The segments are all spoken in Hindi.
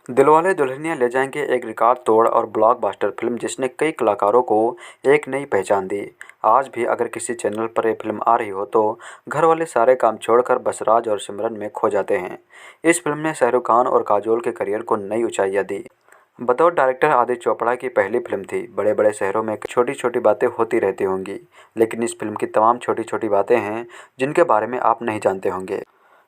दिलवाले दुल्हनिया ले जाएंगे एक रिकॉर्ड तोड़ और ब्लॉकबस्टर फिल्म जिसने कई कलाकारों को एक नई पहचान दी। आज भी अगर किसी चैनल पर ये फिल्म आ रही हो तो घर वाले सारे काम छोड़कर बस राज और सिमरन में खो जाते हैं। इस फिल्म ने शाहरुख खान और काजोल के करियर को नई ऊंचाइयां दी। बतौर डायरेक्टर आदित्य चोपड़ा की पहली फिल्म थी। बड़े बड़े शहरों में छोटी छोटी बातें होती रहती होंगी, लेकिन इस फिल्म की तमाम छोटी छोटी बातें हैं जिनके बारे में आप नहीं जानते होंगे।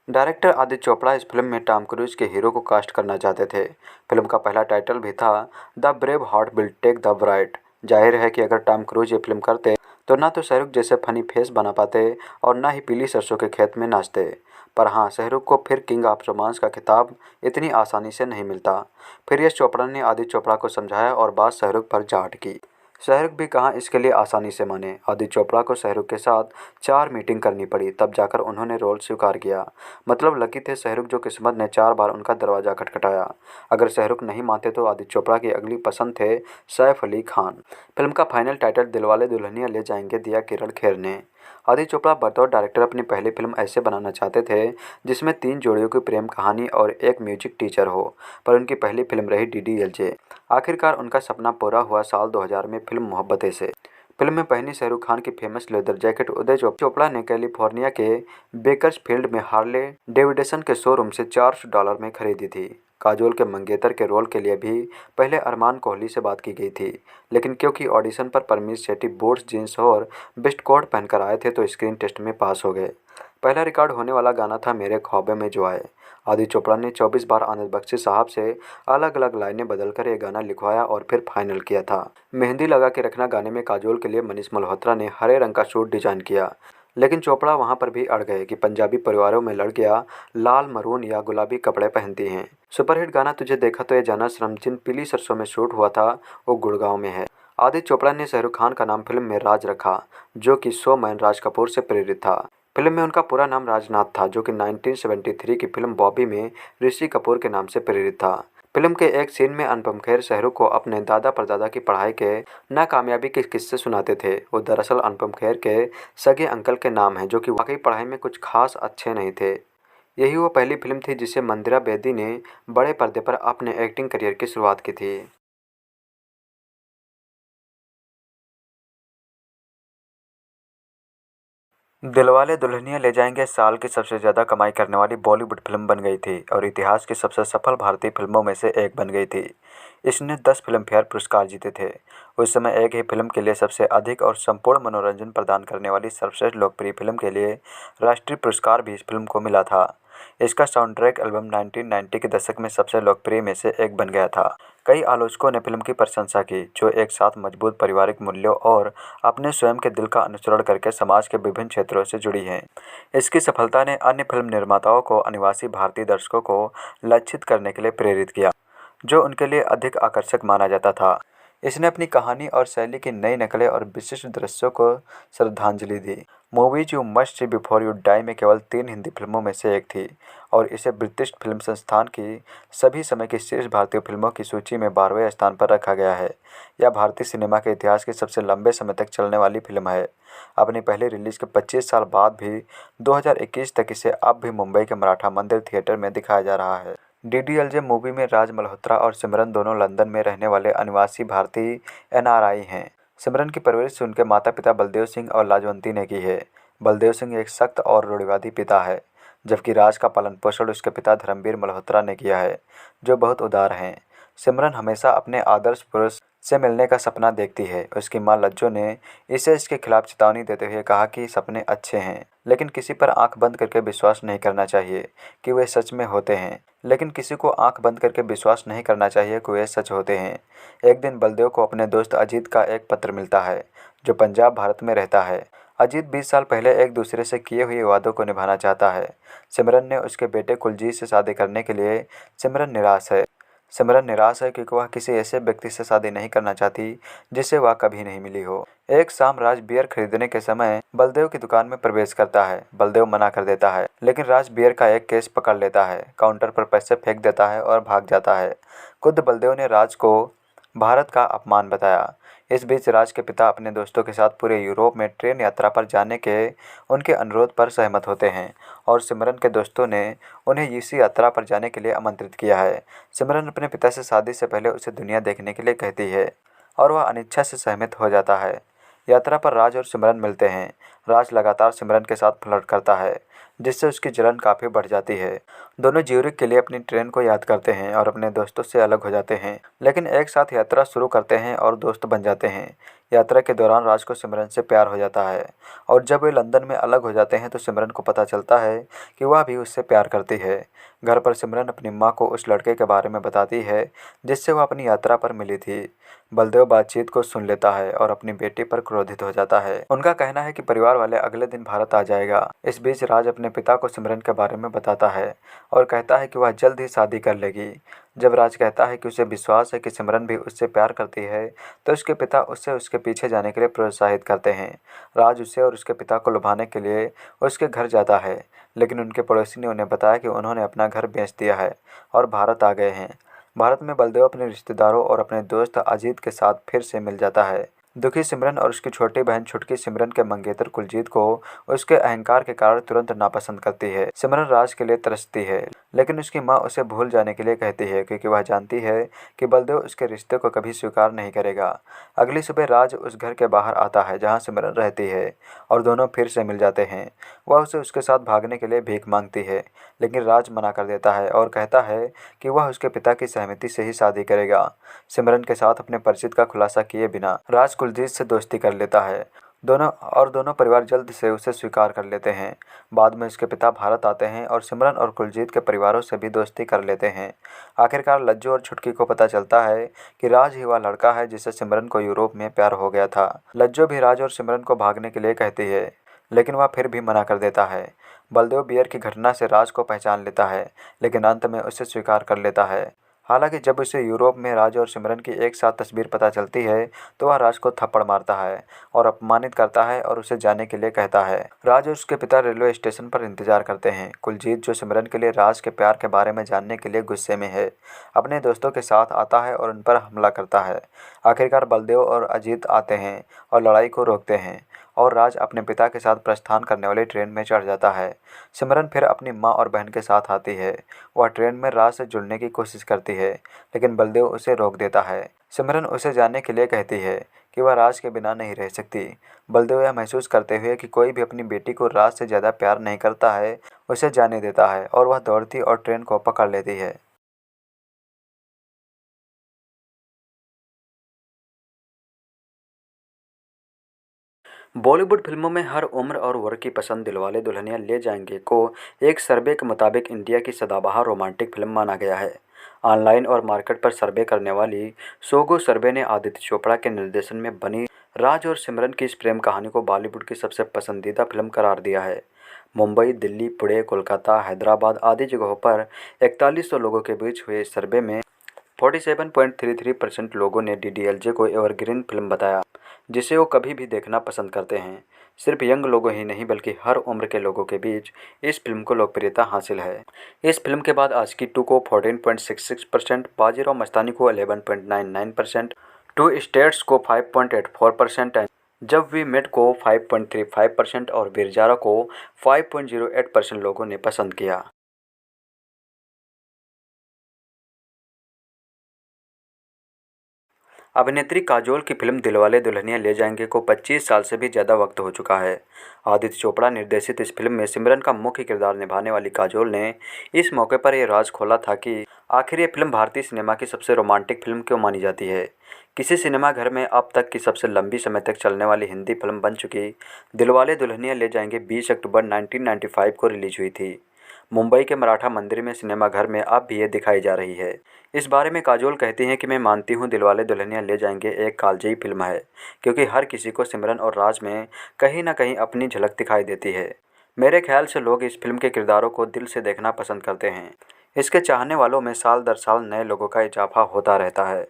डायरेक्टर आदित्य चोपड़ा इस फिल्म में टॉम क्रूज के हीरो को कास्ट करना चाहते थे। फिल्म का पहला टाइटल भी था the brave heart will take the bride. जाहिर है कि अगर टॉम क्रूज ये फिल्म करते तो ना तो शाहरुख जैसे फनी फेस बना पाते और ना ही पीली सरसों के खेत में नाचते। पर हाँ, शाहरुख को फिर किंग ऑफ रोमांस का खिताब इतनी आसानी से नहीं मिलता। फिर यश चोपड़ा ने आदित्य चोपड़ा को समझाया और बात शाहरुख पर जा अटकी। शाहरुख भी कहाँ इसके लिए आसानी से माने। आदित्य चोपड़ा को शाहरुख के साथ 4 मीटिंग करनी पड़ी, तब जाकर उन्होंने रोल स्वीकार किया। मतलब लकी थे शाहरुख जो किस्मत ने 4 बार उनका दरवाज़ा खटखटाया। अगर शाहरुख नहीं मानते तो आदित्य चोपड़ा की अगली पसंद थे सैफ अली खान। फिल्म का फाइनल टाइटल दिलवाले दुल्हनिया ले जाएंगे दिया किरण खेर ने। आदित्य चोपड़ा बतौर डायरेक्टर अपनी पहली फिल्म ऐसे बनाना चाहते थे जिसमें 3 जोड़ियों की प्रेम कहानी और एक म्यूजिक टीचर हो, पर उनकी पहली फिल्म रही डीडीएलजे। आखिरकार उनका सपना पूरा हुआ साल 2000 में फिल्म मोहब्बतें से। फिल्म में पहनी शाहरुख खान की famous leather jacket Uday Chopra ने कैलिफोर्निया के बेकर्सफील्ड में हार्ले डेविडेसन के शोरूम से $400 में खरीदी थी। काजोल के मंगेतर के रोल के लिए भी पहले अरमान कोहली से बात की गई थी, लेकिन क्योंकि ऑडिशन पर परमीश सेठी बूट्स जींस और वेस्ट कोट पहनकर आए थे तो स्क्रीन टेस्ट में पास हो गए। पहला रिकॉर्ड होने वाला गाना था मेरे ख्वाबों में जो आए। आदित्य चोपड़ा ने 24 बार आनंद बख्शी साहब से अलग अलग लाइनें बदलकर ये गाना लिखवाया और फिर फाइनल किया था। मेहंदी लगा के रखना गाने में काजोल के लिए मनीष मल्होत्रा ने हरे रंग का सूट डिजाइन किया, लेकिन चोपड़ा वहां पर भी अड़ गए कि पंजाबी परिवारों में लड़कियां लाल, मरून या गुलाबी कपड़े पहनती हैं। सुपरहिट गाना तुझे देखा तो ये जाना श्रम जिन पीली सरसों में शूट हुआ था वो गुड़गांव में है। आदित्य चोपड़ा ने शाहरुख खान का नाम फिल्म में राज रखा, जो कि शोमैन राज कपूर से प्रेरित था। फिल्म में उनका पूरा नाम राजनाथ था, जो कि 1973 की फिल्म बॉबी में ऋषि कपूर के नाम से प्रेरित था। फिल्म के एक सीन में अनुपम खेर शाहरुख को अपने दादा परदादा की पढ़ाई के नाकामयाबी के किस्से सुनाते थे। वो दरअसल अनुपम खेर के सगे अंकल के नाम हैं, जो कि वाकई पढ़ाई में कुछ खास अच्छे नहीं थे। यही वो पहली फिल्म थी जिसे मंदिरा बेदी ने बड़े पर्दे पर अपने एक्टिंग करियर की शुरुआत की थी। दिलवाले दुल्हनिया ले जाएंगे साल की सबसे ज़्यादा कमाई करने वाली बॉलीवुड फिल्म बन गई थी और इतिहास की सबसे सफल भारतीय फिल्मों में से एक बन गई थी। इसने 10 फिल्म फेयर पुरस्कार जीते थे। उस समय एक ही फिल्म के लिए सबसे अधिक और संपूर्ण मनोरंजन प्रदान करने वाली सर्वश्रेष्ठ लोकप्रिय फिल्म के लिए राष्ट्रीय पुरस्कार भी इस फिल्म को मिला था। इसका साउंड ट्रैक एल्बम 1990 के दशक में सबसे लोकप्रिय में से एक बन गया था। कई आलोचकों ने फिल्म की प्रशंसा की, जो एक साथ मजबूत पारिवारिक मूल्यों और अपने स्वयं के दिल का अनुसरण करके समाज के विभिन्न क्षेत्रों से जुड़ी है। इसकी सफलता ने अन्य फिल्म निर्माताओं को अनिवासी भारतीय दर्शकों को लक्षित करने के लिए प्रेरित किया, जो उनके लिए अधिक आकर्षक माना जाता था। इसने अपनी कहानी और शैली की नई नकलें और विशिष्ट दृश्यों को श्रद्धांजलि दी। Movies you must see before you die में केवल 3 हिंदी फिल्मों में से एक थी और इसे ब्रिटिश फिल्म संस्थान की सभी समय की शीर्ष भारतीय फिल्मों की सूची में 12वें स्थान पर रखा गया है। यह भारतीय सिनेमा के इतिहास की सबसे लंबे समय तक चलने वाली फिल्म है। अपनी पहली रिलीज के 25 साल बाद भी 2021 तक इसे अब भी मुंबई के मराठा मंदिर थिएटर में दिखाया जा रहा है। डीडीएलजे मूवी में राज मल्होत्रा और सिमरन दोनों लंदन में रहने वाले अनिवासी भारतीय एनआरआई हैं। सिमरन की परवरिश उनके माता पिता बलदेव सिंह और लाजवंती ने की है। बलदेव सिंह एक सख्त और रूढ़िवादी पिता है, जबकि राज का पालन पोषण उसके पिता धर्मवीर मल्होत्रा ने किया है, जो बहुत उदार हैं। सिमरन हमेशा अपने आदर्श पुरुष से मिलने का सपना देखती है। उसकी मां लज्जो ने इसे इसके खिलाफ चेतावनी देते हुए कहा कि सपने अच्छे हैं, लेकिन किसी पर आंख बंद करके विश्वास नहीं करना चाहिए कि वे सच में होते हैं। लेकिन किसी को आंख बंद करके विश्वास नहीं करना चाहिए कि वे सच होते हैं। एक दिन बलदेव को अपने दोस्त अजीत का एक पत्र मिलता है, जो पंजाब भारत में रहता है। अजीत 20 साल पहले एक दूसरे से किए हुए वादों को निभाना चाहता है। सिमरन ने उसके बेटे कुलजीत से शादी करने के लिए सिमरन निराश है क्योंकि वह किसी ऐसे व्यक्ति से शादी नहीं करना चाहती जिससे वह कभी नहीं मिली हो। एक शाम राज बियर खरीदने के समय बलदेव की दुकान में प्रवेश करता है। बलदेव मना कर देता है, लेकिन राज बियर का एक केस पकड़ लेता है, काउंटर पर पैसे फेंक देता है और भाग जाता है। खुद बलदेव ने राज को भारत का अपमान बताया। इस बीच राज के पिता अपने दोस्तों के साथ पूरे यूरोप में ट्रेन यात्रा पर जाने के उनके अनुरोध पर सहमत होते हैं और सिमरन के दोस्तों ने उन्हें इस यात्रा पर जाने के लिए आमंत्रित किया है। सिमरन अपने पिता से शादी से पहले उसे दुनिया देखने के लिए कहती है और वह अनिच्छा से सहमत हो जाता है। यात्रा पर राज और सिमरन मिलते हैं। राज लगातार सिमरन के साथ फ्लर्ट करता है जिससे उसकी जलन काफ़ी बढ़ जाती है। दोनों ज्यूरिख के लिए अपनी ट्रेन को याद करते हैं और अपने दोस्तों से अलग हो जाते हैं, लेकिन एक साथ यात्रा शुरू करते हैं और दोस्त बन जाते हैं। यात्रा के दौरान राज को सिमरन से प्यार हो जाता है और जब वे लंदन में अलग हो जाते हैं तो सिमरन को पता चलता है कि वह भी उससे प्यार करती है। घर पर सिमरन अपनी माँ को उस लड़के के बारे में बताती है जिससे वह अपनी यात्रा पर मिली थी। बलदेव बातचीत को सुन लेता है और अपनी बेटी पर क्रोधित हो जाता है। उनका कहना है कि परिवार वाले अगले दिन भारत आ जाएगा। इस बीच राज अपने पिता को सिमरन के बारे में बताता है और कहता है कि वह जल्द ही शादी कर लेगी। जब राज कहता है कि उसे विश्वास है कि सिमरन भी उससे प्यार करती है तो उसके पिता उससे उसके पीछे जाने के लिए प्रोत्साहित करते हैं। राज उसे और उसके पिता को लुभाने के लिए उसके घर जाता है, लेकिन उनके पड़ोसी ने उन्हें बताया कि उन्होंने अपना घर बेच दिया है और भारत आ गए हैं। भारत में बलदेव अपने रिश्तेदारों और अपने दोस्त अजीत के साथ फिर से मिल जाता है। दुखी सिमरन और उसकी छोटी बहन छुटकी सिमरन के मंगेतर कुलजीत को उसके अहंकार के कारण तुरंत नापसंद करती है। सिमरन राज के लिए तरसती है, लेकिन उसकी माँ उसे भूल जाने के लिए कहती है क्योंकि वह जानती है कि बलदेव उसके रिश्ते को कभी स्वीकार नहीं करेगा। अगली सुबह राज उस घर के बाहर आता है जहाँ सिमरन रहती है और दोनों फिर से मिल जाते हैं। वह उसे उसके साथ भागने के लिए भीख मांगती है, लेकिन राज मना कर देता है और कहता है कि वह उसके पिता की सहमति से ही शादी करेगा। सिमरन के साथ अपने परिचित का खुलासा किए बिना राज कुलजीत से दोस्ती कर लेता है। दोनों परिवार जल्द से उसे स्वीकार कर लेते हैं। बाद में उसके पिता भारत आते हैं और सिमरन और कुलजीत के परिवारों से भी दोस्ती कर लेते हैं। आखिरकार लज्जू और छुटकी को पता चलता है कि राज ही वह लड़का है जिससे सिमरन को यूरोप में प्यार हो गया था। लज्जू भी राज और सिमरन को भागने के लिए कहती है, लेकिन वह फिर भी मना कर देता है। बलदेव बियर की घटना से राज को पहचान लेता है, लेकिन अंत में उसे स्वीकार कर लेता है। हालांकि जब उसे यूरोप में राज और सिमरन की एक साथ तस्वीर पता चलती है तो वह राज को थप्पड़ मारता है और अपमानित करता है और उसे जाने के लिए कहता है। राज और उसके पिता रेलवे स्टेशन पर इंतजार करते हैं। कुलजीत, जो सिमरन के लिए राज के प्यार के बारे में जानने के लिए गुस्से में है, अपने दोस्तों के साथ आता है और उन पर हमला करता है। आखिरकार बलदेव और अजीत आते हैं और लड़ाई को रोकते हैं और राज अपने पिता के साथ प्रस्थान करने वाली ट्रेन में चढ़ जाता है। सिमरन फिर अपनी माँ और बहन के साथ आती है। वह ट्रेन में राज से जुड़ने की कोशिश करती है, लेकिन बलदेव उसे रोक देता है। सिमरन उसे जाने के लिए कहती है कि वह राज के बिना नहीं रह सकती। बलदेव यह महसूस करते हुए कि कोई भी अपनी बेटी को राज से ज़्यादा प्यार नहीं करता है, उसे जाने देता है और वह दौड़ती और ट्रेन को पकड़ लेती है। बॉलीवुड फिल्मों में हर उम्र और वर्ग की पसंद दिलवाले दुल्हनिया ले जाएंगे को एक सर्वे के मुताबिक इंडिया की सदाबहार रोमांटिक फिल्म माना गया है। ऑनलाइन और मार्केट पर सर्वे करने वाली सोगो सर्वे ने आदित्य चोपड़ा के निर्देशन में बनी राज और सिमरन की इस प्रेम कहानी को बॉलीवुड की सबसे पसंदीदा फिल्म करार दिया है। मुंबई, दिल्ली, पुणे, कोलकाता, हैदराबाद आदि जगहों पर 4100 लोगों के बीच हुए इस सर्वे में 47.33% लोगों ने डीडीएलजे को एवरग्रीन फिल्म बताया, जिसे वो कभी भी देखना पसंद करते हैं। सिर्फ यंग लोगों ही नहीं बल्कि हर उम्र के लोगों के बीच इस फिल्म को लोकप्रियता हासिल है। इस फिल्म के बाद आशिकी 2 को 14.66%, बाजीराव मस्तानी को 11.99%, टू स्टेट्स को 5.84% एंड जब वी मेट को 5.35% और वीर ज़ारा को 5.08% लोगों ने पसंद किया। अभिनेत्री काजोल की फिल्म दिलवाले दुल्हनिया ले जाएंगे को 25 साल से भी ज़्यादा वक्त हो चुका है। आदित्य चोपड़ा निर्देशित इस फिल्म में सिमरन का मुख्य किरदार निभाने वाली काजोल ने इस मौके पर यह राज खोला था कि आखिर ये फिल्म भारतीय सिनेमा की सबसे रोमांटिक फिल्म क्यों मानी जाती है। किसी सिनेमाघर में अब तक की सबसे लंबी समय तक चलने वाली हिंदी फिल्म बन चुकी दिलवाले दुल्हनिया ले जाएंगे 20 अक्टूबर 1995 को रिलीज हुई थी। मुंबई के मराठा मंदिर में सिनेमाघर में अब भी ये दिखाई जा रही है। इस बारे में काजोल कहती हैं कि मैं मानती हूँ दिलवाले दुल्हनिया ले जाएंगे एक कालजयी फिल्म है, क्योंकि हर किसी को सिमरन और राज में कहीं ना कहीं अपनी झलक दिखाई देती है। मेरे ख्याल से लोग इस फिल्म के किरदारों को दिल से देखना पसंद करते हैं। इसके चाहने वालों में साल दर साल नए लोगों का इजाफा होता रहता है।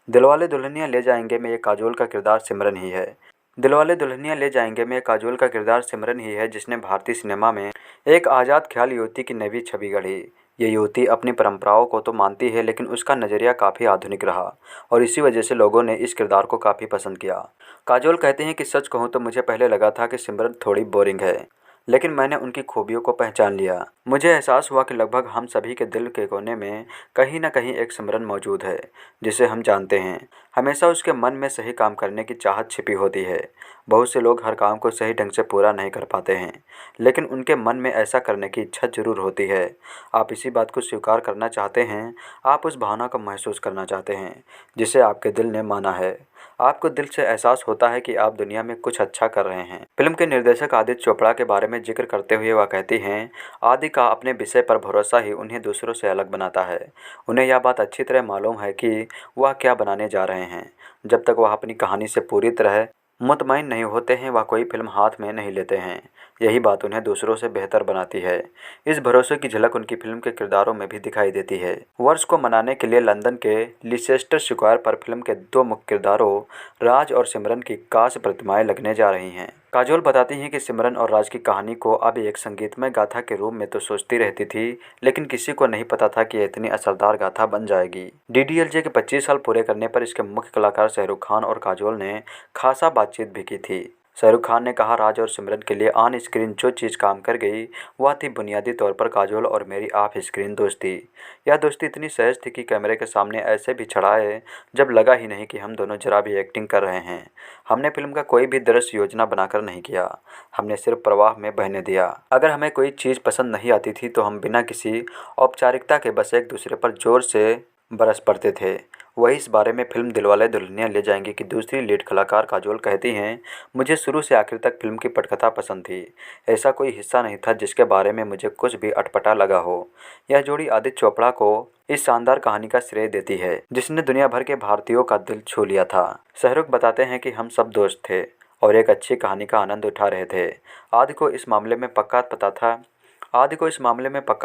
दिलवाले दुल्हनिया ले जाएंगे में ये काजोल का किरदार सिमरन ही है। दिलवाले दुल्हनिया ले जाएंगे में काजोल का किरदार सिमरन ही है जिसने भारतीय सिनेमा में एक आज़ाद ख्याल युवती की नई छवि गढ़ी। ये युवती अपनी परंपराओं को तो मानती है, लेकिन उसका नज़रिया काफ़ी आधुनिक रहा और इसी वजह से लोगों ने इस किरदार को काफ़ी पसंद किया। काजोल कहते हैं कि सच कहूँ तो मुझे पहले लगा था कि सिमरन थोड़ी बोरिंग है, लेकिन मैंने उनकी खूबियों को पहचान लिया। मुझे एहसास हुआ कि लगभग हम सभी के दिल के कोने में कहीं न कहीं एक सिमरन मौजूद है, जिसे हम जानते हैं। हमेशा उसके मन में सही काम करने की चाहत छिपी होती है। बहुत से लोग हर काम को सही ढंग से पूरा नहीं कर पाते हैं, लेकिन उनके मन में ऐसा करने की इच्छा ज़रूर होती है। आप इसी बात को स्वीकार करना चाहते हैं, आप उस भावना को महसूस करना चाहते हैं, जिसे आपके दिल ने माना है। आपको दिल से एहसास होता है कि आप दुनिया में कुछ अच्छा कर रहे हैं। फिल्म के निर्देशक आदित्य चोपड़ा के बारे में जिक्र करते हुए वह कहती हैं, आदि का अपने विषय पर भरोसा ही उन्हें दूसरों से अलग बनाता है। उन्हें यह बात अच्छी तरह मालूम है कि वह क्या बनाने जा रहे हैं। जब तक वह अपनी कहानी से पूरी तरह मुतमईन नहीं होते हैं, वह कोई फिल्म हाथ में नहीं लेते हैं। यही बात उन्हें दूसरों से बेहतर बनाती है। इस भरोसे की झलक उनकी फिल्म के किरदारों में भी दिखाई देती है। वर्ष को मनाने के लिए लंदन के लीसेस्टर स्क्वायर पर फिल्म के दो मुख्य किरदारों राज और सिमरन की कांस्य प्रतिमाएं लगने जा रही हैं। काजोल बताती हैं कि सिमरन और राज की कहानी को अब एक संगीतमय गाथा के रूप में तो सोचती रहती थी, लेकिन किसी को नहीं पता था कि यह इतनी असरदार गाथा बन जाएगी। डीडीएलजे के 25 साल पूरे करने पर इसके मुख्य कलाकार शाहरुख खान और काजोल ने खासा बातचीत भी की थी। शाहरुख खान ने कहा, राज और सिमरन के लिए ऑन स्क्रीन जो चीज़ काम कर गई वह थी बुनियादी तौर पर काजोल और मेरी ऑफ स्क्रीन दोस्ती। यह दोस्ती इतनी सहज थी कि कैमरे के सामने ऐसे भी छड़ाए जब लगा ही नहीं कि हम दोनों जरा भी एक्टिंग कर रहे हैं। हमने फिल्म का कोई भी दृश्य योजना बनाकर नहीं किया, हमने सिर्फ प्रवाह में बहने दिया। अगर हमें कोई चीज़ पसंद नहीं आती थी तो हम बिना किसी औपचारिकता के बस एक दूसरे पर जोर से बरस पड़ते थे। वही इस बारे में फिल्म दिलवाले दुल्हनिया ले जाएंगे की दूसरी लीड कलाकार काजोल कहती हैं, मुझे शुरू से आखिर तक फिल्म की पटकथा पसंद थी। ऐसा कोई हिस्सा नहीं था जिसके बारे में मुझे कुछ भी अटपटा लगा हो। यह जोड़ी आदित्य चोपड़ा को इस शानदार कहानी का श्रेय देती है, जिसने दुनिया भर के भारतीयों का दिल छू लिया था। शाहरुख बताते हैं कि हम सब दोस्त थे और एक अच्छी कहानी का आनंद उठा रहे थे। आदि को इस मामले में पक्का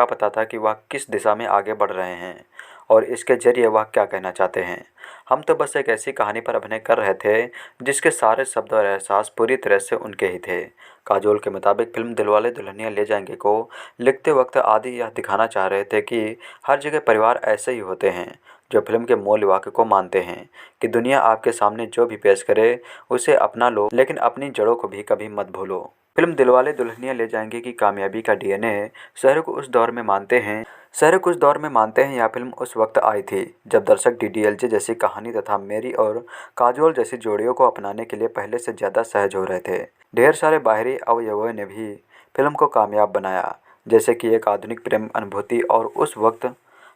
पता था कि वह किस दिशा में आगे बढ़ रहे हैं और इसके जरिए वह क्या कहना चाहते हैं। हम तो बस एक ऐसी कहानी पर अभिनय कर रहे थे जिसके सारे शब्द और एहसास पूरी तरह से उनके ही थे। काजोल के मुताबिक फिल्म दिलवाले दुल्हनिया ले जाएंगे को लिखते वक्त आदि यह दिखाना चाह रहे थे कि हर जगह परिवार ऐसे ही होते हैं जो फिल्म के मूल वाक्य को मानते हैं कि दुनिया आपके सामने जो भी पेश करे उसे अपना लो, लेकिन अपनी जड़ों को भी कभी मत भूलो। फिल्म दिलवाले दुल्हनिया ले जाएंगे की कामयाबी का डीएनए शाहरुख उस दौर में मानते हैं। यह फिल्म उस वक्त आई थी जब दर्शक डीडीएलजे जैसी कहानी तथा मेरी और काजोल जैसी जोड़ियों को अपनाने के लिए पहले से ज़्यादा सहज हो रहे थे। ढेर सारे बाहरी अवयवों ने भी फिल्म को कामयाब बनाया, जैसे कि एक आधुनिक प्रेम अनुभूति और उस वक्त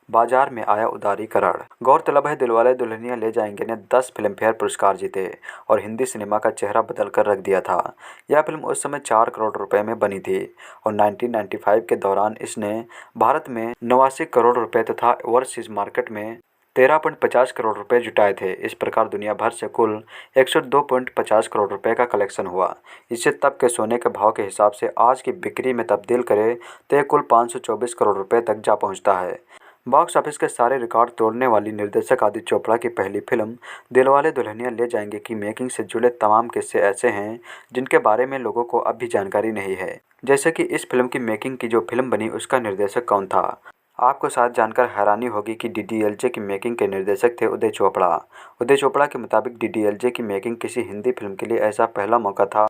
बाजार में आया उदारीकरण। गौरतलब है दिलवाले दुल्हनिया ले जाएंगे ने 10 फिल्मफेयर पुरस्कार जीते और हिंदी सिनेमा का चेहरा बदल कर रख दिया था। यह फिल्म उस समय 4 करोड़ रुपए में बनी थी और 1995 के दौरान इसने भारत में 89 करोड़ रुपए तथा ओवरसीज मार्केट में 13.50 करोड़ रुपए जुटाए थे। इस प्रकार दुनिया भर से कुल 102.50 करोड़ रुपए का कलेक्शन हुआ। इसे तब के सोने के भाव के हिसाब से आज की बिक्री में तब्दील करें तो यह कुल 524 करोड़ रुपए तक जा पहुंचता है। बॉक्स ऑफिस के सारे रिकॉर्ड तोड़ने वाली निर्देशक आदित्य चोपड़ा की पहली फिल्म दिलवाले दुल्हनिया ले जाएंगे की मेकिंग से जुड़े तमाम किस्से ऐसे हैं जिनके बारे में लोगों को अब भी जानकारी नहीं है। जैसे कि इस फिल्म की मेकिंग की जो फिल्म बनी उसका निर्देशक कौन था। आपको शायद जानकर हैरानी होगी कि डीडीएलजे की मेकिंग के निर्देशक थे उदय चोपड़ा। उदय चोपड़ा के मुताबिक डीडीएलजे की मेकिंग किसी हिंदी फिल्म के लिए ऐसा पहला मौका था।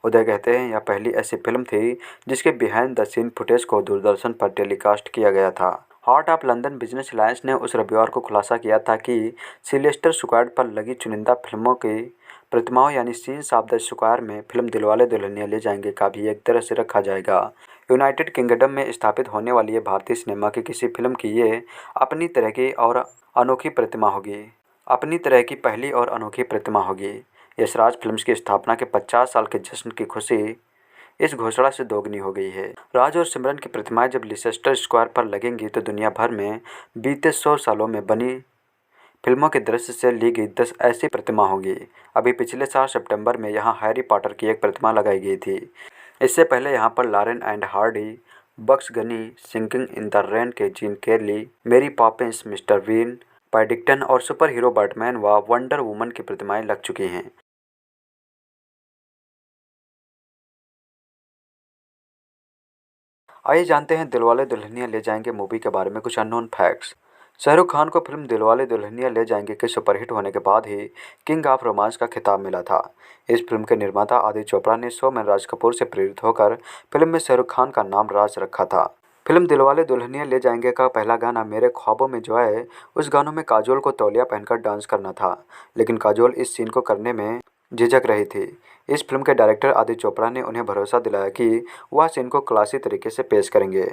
उदय कहते हैं, यह पहली ऐसी फिल्म थी जिसके बिहाइंड द सीन फुटेज को दूरदर्शन पर टेलीकास्ट किया गया था। Heart of London business alliance ने उस रविवार को खुलासा किया था कि सिलेस्टर स्क्वायर पर लगी चुनिंदा फिल्मों की प्रतिमाओं यानी सीन्स ऑफ द स्क्वायर में फिल्म दिलवाले दुल्हनिया ले जाएंगे का भी एक तरह से रखा जाएगा। यूनाइटेड किंगडम में स्थापित होने वाली ये भारतीय सिनेमा की किसी फिल्म की ये अपनी तरह की और अनोखी पहली और अनोखी प्रतिमा होगी। यशराज फिल्म्स की स्थापना के 50 साल के जश्न की खुशी इस घोषणा से दोगुनी हो गई है। राज और सिमरन की प्रतिमाएं जब लीसेस्टर स्क्वायर पर लगेंगी तो दुनिया भर में बीते 100 सालों में बनी फिल्मों के दृश्य से ली गई 10 ऐसी प्रतिमा होगी। अभी पिछले साल सितंबर में यहाँ हैरी पॉटर की एक प्रतिमा लगाई गई थी। इससे पहले यहाँ पर Laurel and Hardy, Bugs Bunny, singing in the rain के Gene Kelly, Mary Poppins, Mister Bean, Paddington और सुपर हीरो बैटमैन व वंडर वुमन की प्रतिमाएं लग चुकी हैं। आइए जानते हैं दिलवाले दुल्हनिया ले जाएंगे मूवी के बारे में कुछ अननोन फैक्ट्स। शाहरुख खान को फिल्म दिलवाले दुल्हनिया ले जाएंगे के सुपरहिट होने के बाद ही किंग ऑफ रोमांस का खिताब मिला था। इस फिल्म के निर्माता आदित्य चोपड़ा ने शो में राज कपूर से प्रेरित होकर फिल्म में शाहरुख खान का नाम राज रखा था। फिल्म दिलवाले दुल्हनिया ले जाएंगे का पहला गाना मेरे ख्वाबों में जो है, उस गानों में काजोल को तौलिया पहनकर डांस करना था, लेकिन काजोल इस सीन को करने में झिझक रही थी। इस फिल्म के डायरेक्टर आदित्य चोपड़ा ने उन्हें भरोसा दिलाया कि वह सीन को क्लासी तरीके से पेश करेंगे,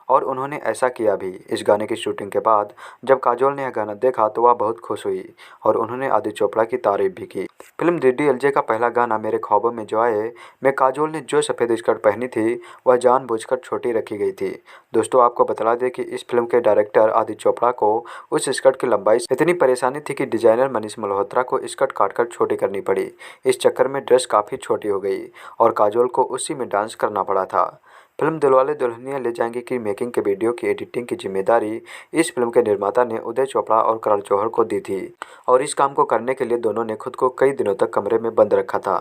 और उन्होंने ऐसा किया भी। इस गाने की शूटिंग के बाद जब काजोल ने यह गाना देखा तो वह बहुत खुश हुई और उन्होंने आदित्य चोपड़ा की तारीफ भी की। फिल्म डीडीएलजे का पहला गाना मेरे ख्वाबों में जो आए में काजोल ने जो सफ़ेद स्कर्ट पहनी थी वह जानबूझकर छोटी रखी गई थी। दोस्तों, आपको बता दें कि इस फिल्म के डायरेक्टर आदित्य चोपड़ा को उस स्कर्ट की लंबाई से इतनी परेशानी थी कि डिजाइनर मनीष मल्होत्रा को स्कर्ट काटकर छोटी करनी पड़ी। इस चक्कर में ड्रेस काफ़ी छोटी हो गई और काजोल को उसी में डांस करना पड़ा था। फिल्म दिलवाले दुल्हनिया ले जाएंगे की मेकिंग के वीडियो की एडिटिंग की जिम्मेदारी इस फिल्म के निर्माता ने उदय चोपड़ा और करण जौहर को दी थी, और इस काम को करने के लिए दोनों ने खुद को कई दिनों तक कमरे में बंद रखा था।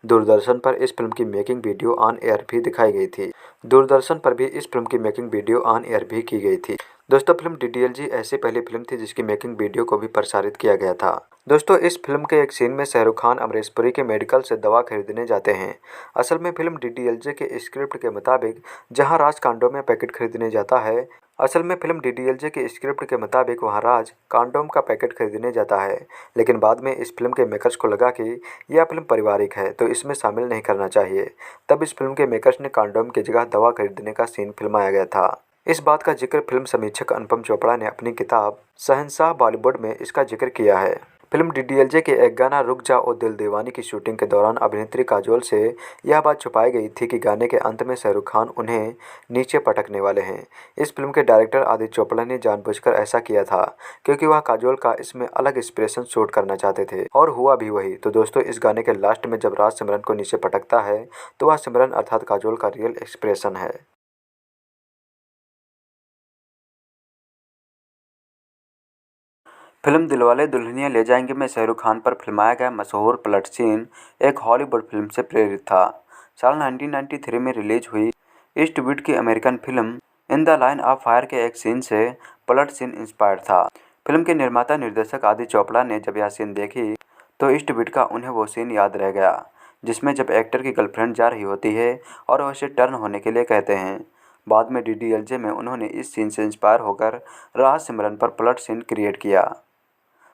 दूरदर्शन पर इस फिल्म की मेकिंग वीडियो ऑन एयर भी दिखाई गई थी। दूरदर्शन पर भी इस फिल्म की मेकिंग वीडियो ऑन एयर भी की गई थी। दोस्तों, फिल्म डीडीएलजे ऐसी पहली फिल्म थी जिसकी मेकिंग वीडियो को भी प्रसारित किया गया था। दोस्तों, इस फिल्म के एक सीन में शाहरुख खान अमरीश पुरी के मेडिकल से दवा खरीदने जाते हैं। असल में फिल्म डीडीएलजे के स्क्रिप्ट के मुताबिक जहां राज कांडोम में पैकेट खरीदने जाता है, वहां राज कांडोम का पैकेट खरीदने जाता है। लेकिन बाद में इस फिल्म के मेकर्स को लगा कि यह फिल्म पारिवारिक है तो इसमें शामिल नहीं करना चाहिए। तब इस फिल्म के मेकर्स ने कांडोम की जगह दवा खरीदने का सीन फिल्माया गया था। इस बात का जिक्र फिल्म समीक्षक अनुपम चोपड़ा ने अपनी किताब शहंशाह बॉलीवुड में इसका जिक्र किया है। फिल्म डीडीएलजे के एक गाना रुक जा ओ दिल दीवानी की शूटिंग के दौरान अभिनेत्री काजोल से यह बात छुपाई गई थी कि गाने के अंत में शाहरुख खान उन्हें नीचे पटकने वाले हैं। इस फिल्म के डायरेक्टर आदित्य चोपड़ा ने जानबूझकर ऐसा किया था क्योंकि वह काजोल का इसमें अलग एक्सप्रेशन शूट करना चाहते थे, और हुआ भी वही। तो दोस्तों, इस गाने के लास्ट में जब राज सिमरन को नीचे पटकता है तो वह सिमरन अर्थात काजोल का रियल एक्सप्रेशन है। फिल्म दिलवाले दुल्हनिया ले जाएंगे में शाहरुख खान पर फिल्माया गया मशहूर प्लट सीन एक हॉलीवुड फिल्म से प्रेरित था। साल 1993 में रिलीज हुई ईस्टवुड की American film in the line of fire के एक सीन से प्लट सीन इंस्पायर्ड था। फिल्म के निर्माता निर्देशक आदित्य चोपड़ा ने जब यह सीन देखी तो ईस्टवुड का उन्हें वो सीन याद रह गया जिसमें जब एक्टर की गर्लफ्रेंड जा रही होती है और वह उसे टर्न होने के लिए कहते हैं। बाद में डीडीएलजे में उन्होंने इस सीन से इंस्पायर होकर राज सिमरन पर प्लट सीन क्रिएट किया।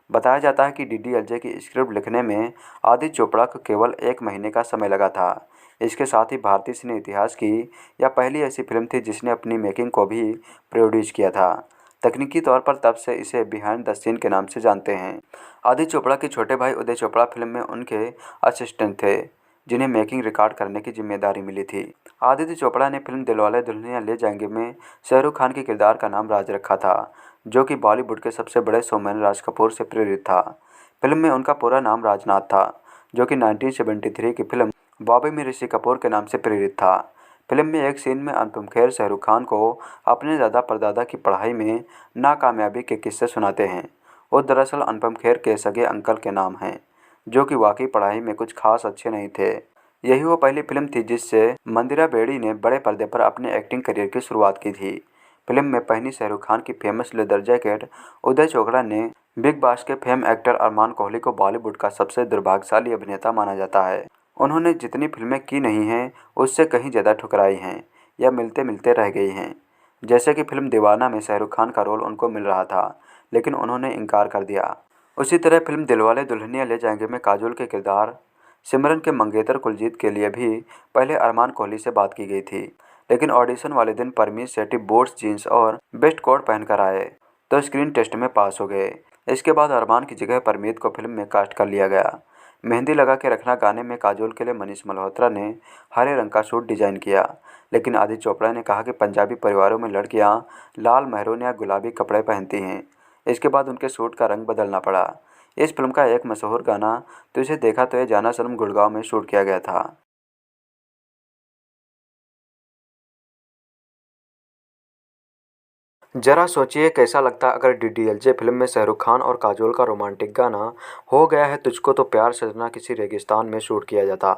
बताया जाता है कि डीडीएलजे की स्क्रिप्ट लिखने में आदित्य चोपड़ा को केवल 1 महीने का समय लगा था। इसके साथ ही भारतीय सिने इतिहास की यह पहली ऐसी फिल्म थी जिसने अपनी मेकिंग को भी प्रोड्यूस किया था। तकनीकी तौर पर तब से इसे बिहाइंड द सीन के नाम से जानते हैं। आदित्य चोपड़ा के छोटे भाई उदय चोपड़ा फिल्म में उनके असिस्टेंट थे जिन्हें मेकिंग रिकॉर्ड करने की जिम्मेदारी मिली थी। आदित्य चोपड़ा ने फिल्म दिलवाले दुल्हनिया ले जाएंगे में शाहरुख खान के किरदार का नाम राज रखा था, जो कि बॉलीवुड के सबसे बड़े शोमैन राज कपूर से प्रेरित था। फिल्म में उनका पूरा नाम राजनाथ था, जो कि 1973 की फिल्म बॉबी में ऋषि कपूर के नाम से प्रेरित था। फिल्म में एक सीन में अनुपम खेर शाहरुख खान को अपने दादा परदादा की पढ़ाई में नाकामयाबी के किस्से सुनाते हैं। वो दरअसल अनुपम खेर के सगे अंकल के नाम हैं, जो कि वाकई पढ़ाई में कुछ खास अच्छे नहीं थे। यही वो पहली फिल्म थी जिससे मंदिरा बेड़ी ने बड़े पर्दे पर अपने एक्टिंग करियर की शुरुआत की थी। फिल्म में पहनी शाहरुख खान की famous leather jacket Uday Chopra ने बिग बॉस के फेम एक्टर अरमान कोहली को बॉलीवुड का सबसे दुर्भाग्यशाली अभिनेता माना जाता है। उन्होंने जितनी फिल्में की नहीं हैं उससे कहीं ज़्यादा ठुकराई हैं या मिलते मिलते रह गई हैं। जैसे कि फिल्म दीवाना में शाहरुख खान का रोल उनको मिल रहा था लेकिन उन्होंने इनकार कर दिया। उसी तरह फिल्म दिलवाले दुल्हनिया ले जाएंगे में काजोल के किरदार सिमरन के मंगेतर कुलजीत के लिए भी पहले अरमान कोहली से बात की गई थी, लेकिन ऑडिशन वाले दिन परमीत सेठी बूट्स जीन्स और बेस्ट कोट पहनकर आए तो स्क्रीन टेस्ट में पास हो गए। इसके बाद अरमान की जगह परमीत को फिल्म में कास्ट कर लिया गया। मेहंदी लगा के रखना गाने में काजोल के लिए मनीष मल्होत्रा ने हरे रंग का सूट डिजाइन किया, लेकिन आदित्य चोपड़ा ने कहा कि पंजाबी परिवारों में लड़कियां लाल, मैरून या गुलाबी कपड़े पहनती हैं। इसके बाद उनके सूट का रंग बदलना पड़ा। इस फिल्म का एक मशहूर गाना तुझे देखा तो ये जाना सनम गुड़गांव में शूट किया गया था। जरा सोचिए कैसा लगता अगर डीडीएलजे फिल्म में शाहरुख खान और काजोल का रोमांटिक गाना हो गया है तुझको तो प्यार सजना किसी रेगिस्तान में शूट किया जाता।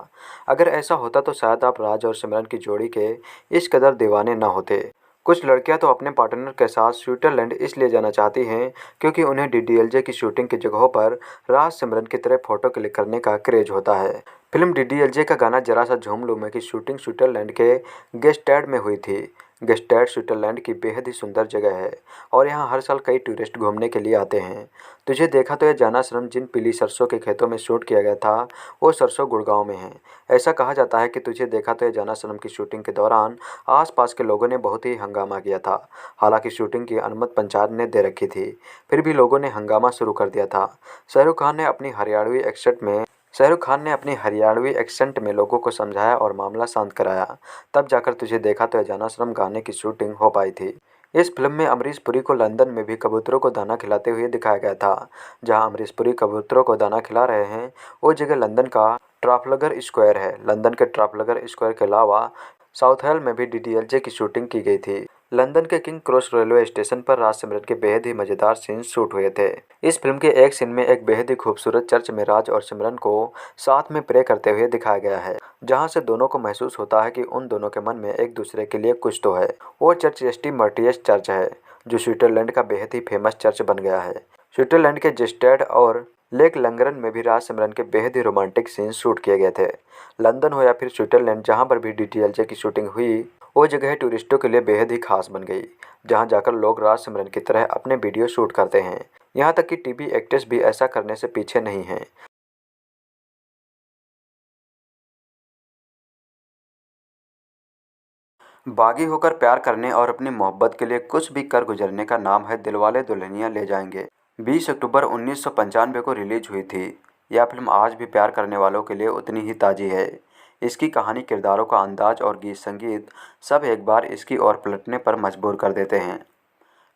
अगर ऐसा होता तो शायद आप राज और सिमरन की जोड़ी के इस कदर दीवाने न होते। कुछ लड़कियां तो अपने पार्टनर के साथ स्विट्जरलैंड इसलिए जाना चाहती हैं क्योंकि उन्हें डीडीएलजे की शूटिंग की जगहों पर राज सिमरन की तरह फोटो क्लिक करने का क्रेज होता है। फिल्म डीडीएलजे का गाना जरा सा झूम लूँ मैं की शूटिंग स्विट्जरलैंड के गेस्टेड में हुई थी। गेस्टेड स्विट्जरलैंड की बेहद ही सुंदर जगह है और यहाँ हर साल कई टूरिस्ट घूमने के लिए आते हैं। तुझे देखा तो ये जाना श्रम जिन पीली सरसों के खेतों में शूट किया गया था वो सरसों गुड़गांव में है। ऐसा कहा जाता है कि तुझे देखा तो ये जाना श्रम की शूटिंग के दौरान आसपास के लोगों ने बहुत ही हंगामा किया था। हालांकि शूटिंग की अनुमति पंचायत ने दे रखी थी, फिर भी लोगों ने हंगामा शुरू कर दिया था। शाहरुख खान ने अपनी हरियाणवी एक्सेंट में शाहरुख खान ने अपनी हरियाणवी एक्सेंट में लोगों को समझाया और मामला शांत कराया। तब जाकर तुझे देखा तो ये जाना श्रम गाने की शूटिंग हो पाई थी। इस फिल्म में अमरीश पुरी को लंदन में भी कबूतरों को दाना खिलाते हुए दिखाया गया था। जहां अमरीश पुरी कबूतरों को दाना खिला रहे हैं वो जगह लंदन का ट्राफलगर स्क्वायर है। लंदन के ट्राफलगर स्क्वायर के अलावा साउथहॉल में भी डीडीएलजे की शूटिंग की गई थी। लंदन के किंग क्रॉस रेलवे स्टेशन पर राज सिमरन के बेहद ही मजेदार सीन शूट हुए थे। इस फिल्म के एक सीन में एक बेहद ही खूबसूरत चर्च में राज और सिमरन को साथ में प्रे करते हुए दिखाया गया है, जहां से दोनों को महसूस होता है कि उन दोनों के मन में एक दूसरे के लिए कुछ तो है। वो चर्च एस्टी मर्टियस चर्च है जो स्विट्जरलैंड का बेहद ही फेमस चर्च बन गया है। स्विट्जरलैंड के जेस्टेड और लेक लंगरन में भी राज सिमरन के बेहद ही रोमांटिक सीन शूट किए गए थे। लंदन हो या फिर स्विट्जरलैंड जहां पर भी डीडीएलजे की शूटिंग हुई वो जगह टूरिस्टों के लिए बेहद ही खास बन गई, जहां जाकर लोग राज सिमरन की तरह अपने वीडियो शूट करते हैं। यहाँ तक कि टीवी एक्ट्रेस भी ऐसा करने से पीछे नहीं हैं। बागी होकर प्यार करने और अपनी मोहब्बत के लिए कुछ भी कर गुजरने का नाम है दिलवाले दुल्हनिया ले जाएंगे। 20 अक्टूबर 1995 को रिलीज हुई थी। यह फिल्म आज भी प्यार करने वालों के लिए उतनी ही ताज़ी है। इसकी कहानी, किरदारों का अंदाज और गीत संगीत सब एक बार इसकी ओर पलटने पर मजबूर कर देते हैं।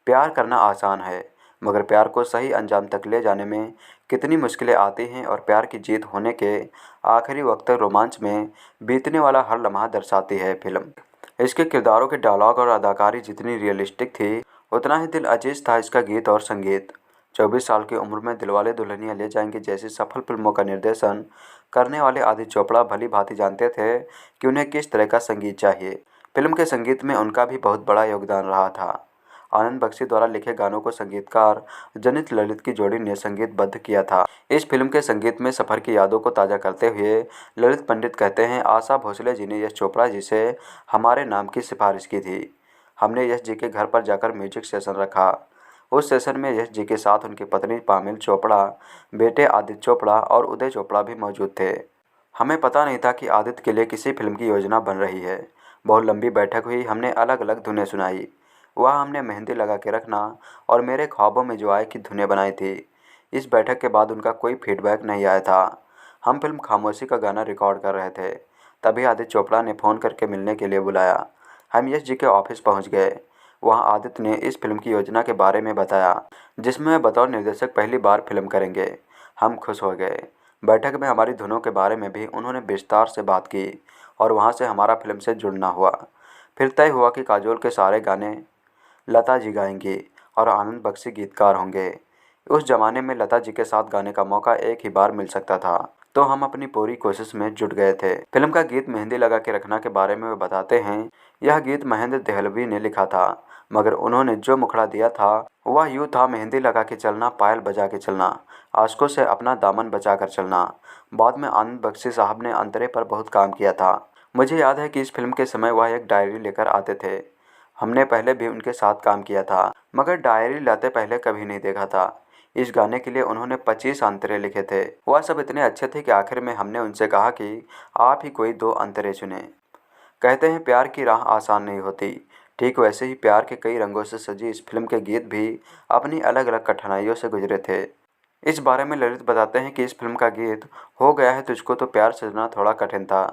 प्यार करना आसान है, मगर प्यार को सही अंजाम तक ले जाने में कितनी मुश्किलें आती हैं और प्यार की जीत होने के आखिरी वक्त तक रोमांच में बीतने वाला हर लम्हा दर्शाती है फिल्म। इसके किरदारों के डायलॉग और अदाकारी जितनी रियलिस्टिक थी उतना ही दिल अजीज था इसका गीत और संगीत। 24 साल की उम्र में दिलवाले दुल्हनिया ले जाएंगे जैसी सफल फिल्मों का निर्देशन करने वाले आदित्य चोपड़ा भली भांति जानते थे कि उन्हें किस तरह का संगीत चाहिए। फिल्म के संगीत में उनका भी बहुत बड़ा योगदान रहा था। आनंद बख्शी द्वारा लिखे गानों को संगीतकार जनित ललित की जोड़ी ने संगीतबद्ध किया था। इस फिल्म के संगीत में सफ़र की यादों को ताज़ा करते हुए ललित पंडित कहते हैं, आशा भोसले जी ने यश चोपड़ा जी से हमारे नाम की सिफारिश की थी। हमने यश जी के घर पर जाकर म्यूजिक सेशन रखा। उस सेशन में यश जी के साथ उनकी पत्नी पामिल चोपड़ा, बेटे आदित्य चोपड़ा और उदय चोपड़ा भी मौजूद थे। हमें पता नहीं था कि आदित्य के लिए किसी फिल्म की योजना बन रही है। बहुत लंबी बैठक हुई, हमने अलग अलग धुनें सुनाई। वहाँ हमने मेहंदी लगा के रखना और मेरे ख्वाबों में जो आए की धुनें बनाई थी। इस बैठक के बाद उनका कोई फीडबैक नहीं आया था। हम फिल्म खामोशी का गाना रिकॉर्ड कर रहे थे, तभी आदित्य चोपड़ा ने फ़ोन करके मिलने के लिए बुलाया। हम यश जी के ऑफिस पहुँच गए। वहाँ आदित्य ने इस फिल्म की योजना के बारे में बताया, जिसमें वे बतौर निर्देशक पहली बार फिल्म करेंगे। हम खुश हो गए। बैठक में हमारी धुनों के बारे में भी उन्होंने विस्तार से बात की और वहाँ से हमारा फिल्म से जुड़ना हुआ। फिर तय हुआ कि काजोल के सारे गाने लता जी गाएंगी और आनंद बख्शी गीतकार होंगे। उस जमाने में लता जी के साथ गाने का मौका एक ही बार मिल सकता था, तो हम अपनी पूरी कोशिश में जुट गए थे। फिल्म का गीत मेहंदी लगा के रखना के बारे में वे बताते हैं, यह गीत महेंद्र देहलवी ने लिखा था, मगर उन्होंने जो मुखड़ा दिया था वह यूँ था, मेहंदी लगा के चलना, पायल बजा के चलना, आशिकों से अपना दामन बचा कर चलना। बाद में आनंद बख्शी साहब ने अंतरे पर बहुत काम किया था। मुझे याद है कि इस फिल्म के समय वह एक डायरी लेकर आते थे। हमने पहले भी उनके साथ काम किया था, मगर डायरी लाते पहले कभी नहीं देखा था। इस गाने के लिए उन्होंने 25 अंतरे लिखे थे। वह सब इतने अच्छे थे कि आखिर में हमने उनसे कहा कि आप ही कोई 2 अंतरे चुनें। कहते हैं प्यार की राह आसान नहीं होती। ठीक वैसे ही प्यार के कई रंगों से सजी इस फिल्म के गीत भी अपनी अलग अलग कठिनाइयों से गुजरे थे। इस बारे में ललित बताते हैं कि इस फिल्म का गीत हो गया है तुझको तो प्यार सजना थोड़ा कठिन था।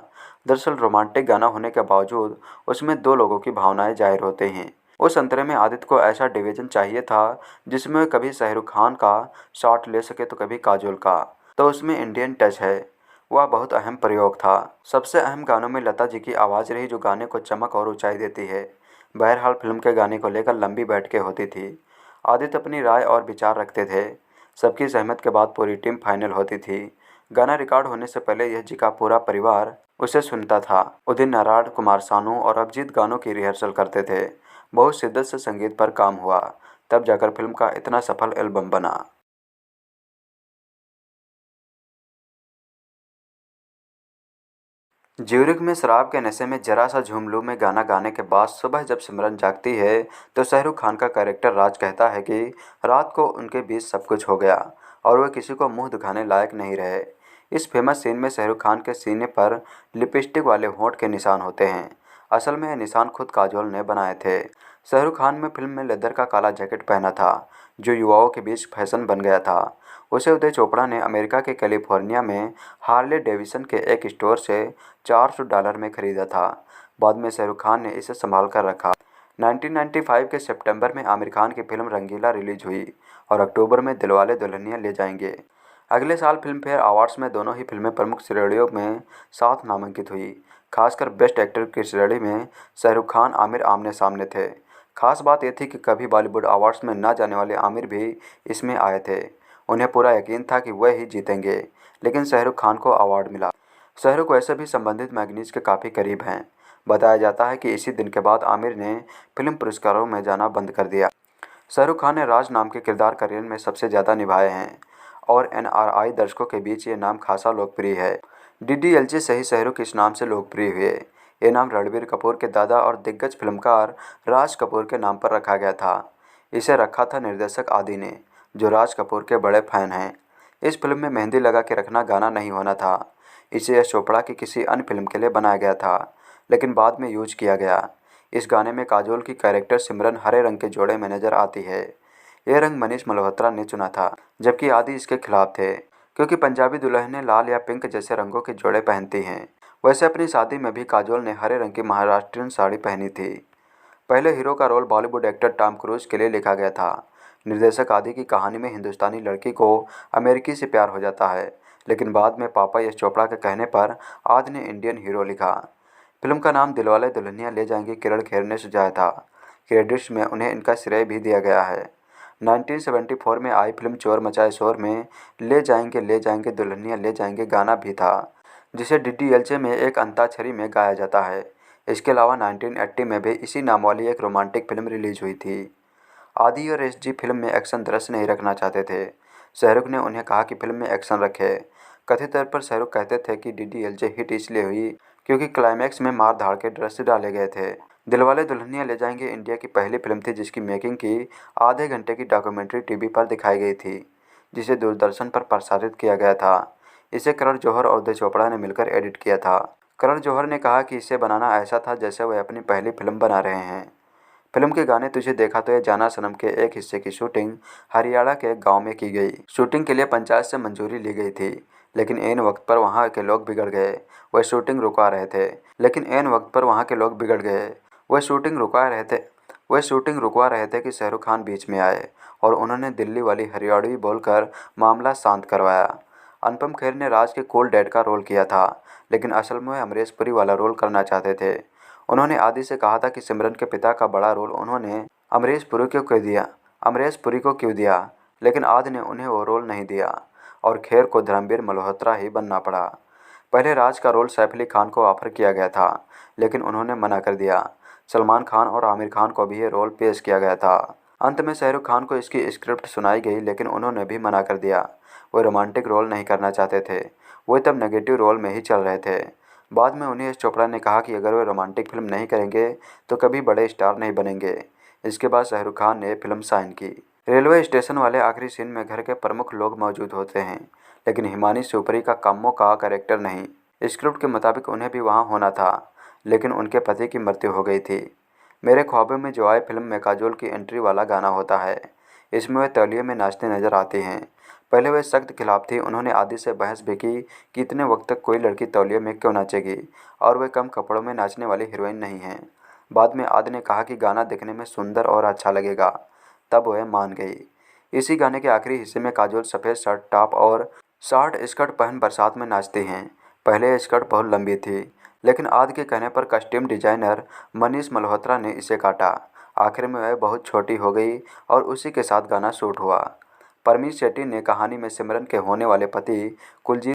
दरअसल रोमांटिक गाना होने के बावजूद उसमें 2 लोगों की भावनाएं जाहिर होते हैं। उस अंतरे में आदित्य को ऐसा डिवीजन चाहिए था जिसमें कभी शाहरुख खान का शॉट ले सके तो कभी काजोल का, तो उसमें इंडियन टच है। वह बहुत अहम प्रयोग था। सबसे अहम गानों में लता जी की आवाज़ रही जो गाने को चमक और ऊंचाई देती है। बहरहाल फिल्म के गाने को लेकर लंबी बैठकें होती थी। आदित्य अपनी राय और विचार रखते थे। सबकी सहमत के बाद पूरी टीम फाइनल होती थी। गाना रिकॉर्ड होने से पहले यह जी का पूरा परिवार उसे सुनता था। उदित नारायण, कुमार सानू और अभिजीत गानों की रिहर्सल करते थे। बहुत शिद्दत से संगीत पर काम हुआ, तब जाकर फिल्म का इतना सफल एल्बम बना। ज्यूरिख में शराब के नशे में जरा सा झूम लूं में गाना गाने के बाद सुबह जब सिमरन जागती है तो शाहरुख खान का कैरेक्टर राज कहता है कि रात को उनके बीच सब कुछ हो गया और वे किसी को मुंह दिखाने लायक नहीं रहे। इस फेमस सीन में शाहरुख खान के सीने पर लिपस्टिक वाले होंठ के निशान होते हैं। असल में ये निशान खुद काजोल ने बनाए थे। शाहरुख खान में फिल्म में लेदर का काला जैकेट पहना था, जो युवाओं के बीच फैशन बन गया था। उसे उदय चोपड़ा ने अमेरिका के कैलिफोर्निया में हार्ले डेविसन के एक स्टोर से $400 में खरीदा था। बाद में शाहरुख खान ने इसे संभाल कर रखा। 1995 के सितंबर में आमिर खान की फिल्म रंगीला रिलीज हुई और अक्टूबर में दिलवाले दुल्हनिया ले जाएंगे। अगले साल फिल्म फेयर अवार्ड्स में दोनों ही फिल्में प्रमुख श्रेणियों में साथ नामांकित हुई। खासकर बेस्ट एक्टर की श्रेणी में शाहरुख खान आमिर आमने सामने थे। खास बात यह थी कि कभी बॉलीवुड अवार्ड्स में न जाने वाले आमिर भी इसमें आए थे। उन्हें पूरा यकीन था कि वह ही जीतेंगे, लेकिन शाहरुख खान को अवार्ड मिला। शाहरुख वैसे भी संबंधित मैगनीज के काफ़ी करीब हैं। बताया जाता है कि इसी दिन के बाद आमिर ने फिल्म पुरस्कारों में जाना बंद कर दिया। शाहरुख खान ने राज नाम के किरदार करियर में सबसे ज़्यादा निभाए हैं और एनआरआई दर्शकों के बीच ये नाम खासा लोकप्रिय है। डीडीएलजे से ही शाहरुख इस नाम से लोकप्रिय हुए। ये नाम रणबीर कपूर के दादा और दिग्गज फिल्मकार राज कपूर के नाम पर रखा गया था। इसे रखा था निर्देशक आदि ने, जो राज कपूर के बड़े फैन हैं। इस फिल्म में मेहंदी लगा के रखना गाना नहीं होना था। इसे यश चोपड़ा की किसी अन्य फिल्म के लिए बनाया गया था, लेकिन बाद में यूज किया गया। इस गाने में काजोल की कैरेक्टर सिमरन हरे रंग के जोड़े में नजर आती है। यह रंग मनीष मल्होत्रा ने चुना था, जबकि आदि इसके खिलाफ थे, क्योंकि पंजाबी दुल्हनें लाल या पिंक जैसे रंगों के जोड़े पहनती हैं। वैसे अपनी शादी में भी काजोल ने हरे रंग की महाराष्ट्रियन साड़ी पहनी थी। पहले हीरो का role Bollywood actor Tom Cruise के लिए लिखा गया था। निर्देशक आदि की कहानी में हिंदुस्तानी लड़की को अमेरिकी से प्यार हो जाता है, लेकिन बाद में पापा यश चोपड़ा के कहने पर आदि ने इंडियन हीरो लिखा। फिल्म का नाम दिलवाले दुल्हनिया ले जाएंगे किरण खेर ने सुझाया था। क्रेडिट्स में उन्हें इनका श्रेय भी दिया गया है। 1974 में आई फिल्म चोर मचाए शोर में ले जाएंगे दुल्हनिया ले जाएंगे गाना भी था, जिसे डीडीएलजे में एक अंताक्षरी में गाया जाता है। इसके अलावा 1980 में भी इसी नाम वाली एक रोमांटिक फिल्म रिलीज हुई थी। आदि और एसजी फिल्म में एक्शन दृश्य नहीं रखना चाहते थे। शाहरुख ने उन्हें कहा कि फिल्म में एक्शन रखे। कथित तौर पर शाहरुख कहते थे कि डीडीएलजे हिट इसलिए हुई क्योंकि क्लाइमैक्स में मार धाड़ के दृश्य डाले गए थे। दिलवाले दुल्हनिया ले जाएंगे इंडिया की पहली फिल्म थी जिसकी मेकिंग की आधे घंटे की डॉक्यूमेंट्री टीवी पर दिखाई गई थी, जिसे दूरदर्शन पर प्रसारित किया गया था। इसे करण जौहर और उदय चोपड़ा ने मिलकर एडिट किया था। करण जौहर ने कहा कि इसे बनाना ऐसा था जैसे वह अपनी पहली फिल्म बना रहे हैं। फिल्म के गाने तुझे देखा तो ये जाना सनम के एक हिस्से की शूटिंग हरियाणा के एक गांव में की गई। शूटिंग के लिए पंचायत से मंजूरी ली गई थी, लेकिन ऐन वक्त पर वहां के लोग बिगड़ गए। वह शूटिंग रुका रहे थे लेकिन ऐन वक्त पर वहां के लोग बिगड़ गए। वह शूटिंग रुका रहे थे वह शूटिंग रुकवा रहे थे कि शाहरुख खान बीच में आए और उन्होंने दिल्ली वाली हरियाणवी बोलकर मामला शांत करवाया। अनुपम खेर ने राज के कूल डैड का रोल किया था, लेकिन असल में वह अमरीश पुरी वाला रोल करना चाहते थे। उन्होंने आदि से कहा था कि सिमरन के पिता का बड़ा रोल उन्होंने अमरीश पुरी को क्यों दिया, लेकिन आदि ने उन्हें वो रोल नहीं दिया और खेर को धर्मवीर मल्होत्रा ही बनना पड़ा। पहले राज का रोल सैफ अली खान को ऑफर किया गया था, लेकिन उन्होंने मना कर दिया। सलमान खान और आमिर खान को भी ये रोल पेश किया गया था। अंत में शाहरुख खान को इसकी स्क्रिप्ट सुनाई गई, लेकिन उन्होंने भी मना कर दिया। वो रोमांटिक रोल नहीं करना चाहते थे। वो तब नेगेटिव रोल में ही चल रहे थे। बाद में उन्हें यश चोपड़ा ने कहा कि अगर वे रोमांटिक फिल्म नहीं करेंगे तो कभी बड़े स्टार नहीं बनेंगे। इसके बाद शाहरुख खान ने फिल्म साइन की। रेलवे स्टेशन वाले आखिरी सीन में घर के प्रमुख लोग मौजूद होते हैं, लेकिन हिमानी शिवपुरी का कामों का कैरेक्टर नहीं। स्क्रिप्ट के मुताबिक उन्हें भी वहाँ होना था, लेकिन उनके पति की मृत्यु हो गई थी। मेरे ख्वाबों में जो आए फिल्म में काजोल की एंट्री वाला गाना होता है। इसमें वे तौलिए में नाचते नजर आती हैं। पहले वे सख्त खिलाफ थी। उन्होंने आदि से बहस भी की कि इतने वक्त तक कोई लड़की तौलिए में क्यों नाचेगी और वे कम कपड़ों में नाचने वाली हीरोइन नहीं हैं। बाद में आदि ने कहा कि गाना दिखने में सुंदर और अच्छा लगेगा, तब वह मान गई। इसी गाने के आखिरी हिस्से में काजोल सफ़ेद शर्ट टॉप और शॉर्ट स्कर्ट पहन बरसात में नाचती हैं। पहले यह स्कर्ट बहुत लंबी थी, लेकिन आदि के कहने पर कस्ट्यूम डिजाइनर मनीष मल्होत्रा ने इसे काटा। आखिर में वह बहुत छोटी हो गई और उसी के साथ गाना शूट हुआ। परमीश शेट्टी ने कहानी में सिमरन के होने वाले पति कुलजीत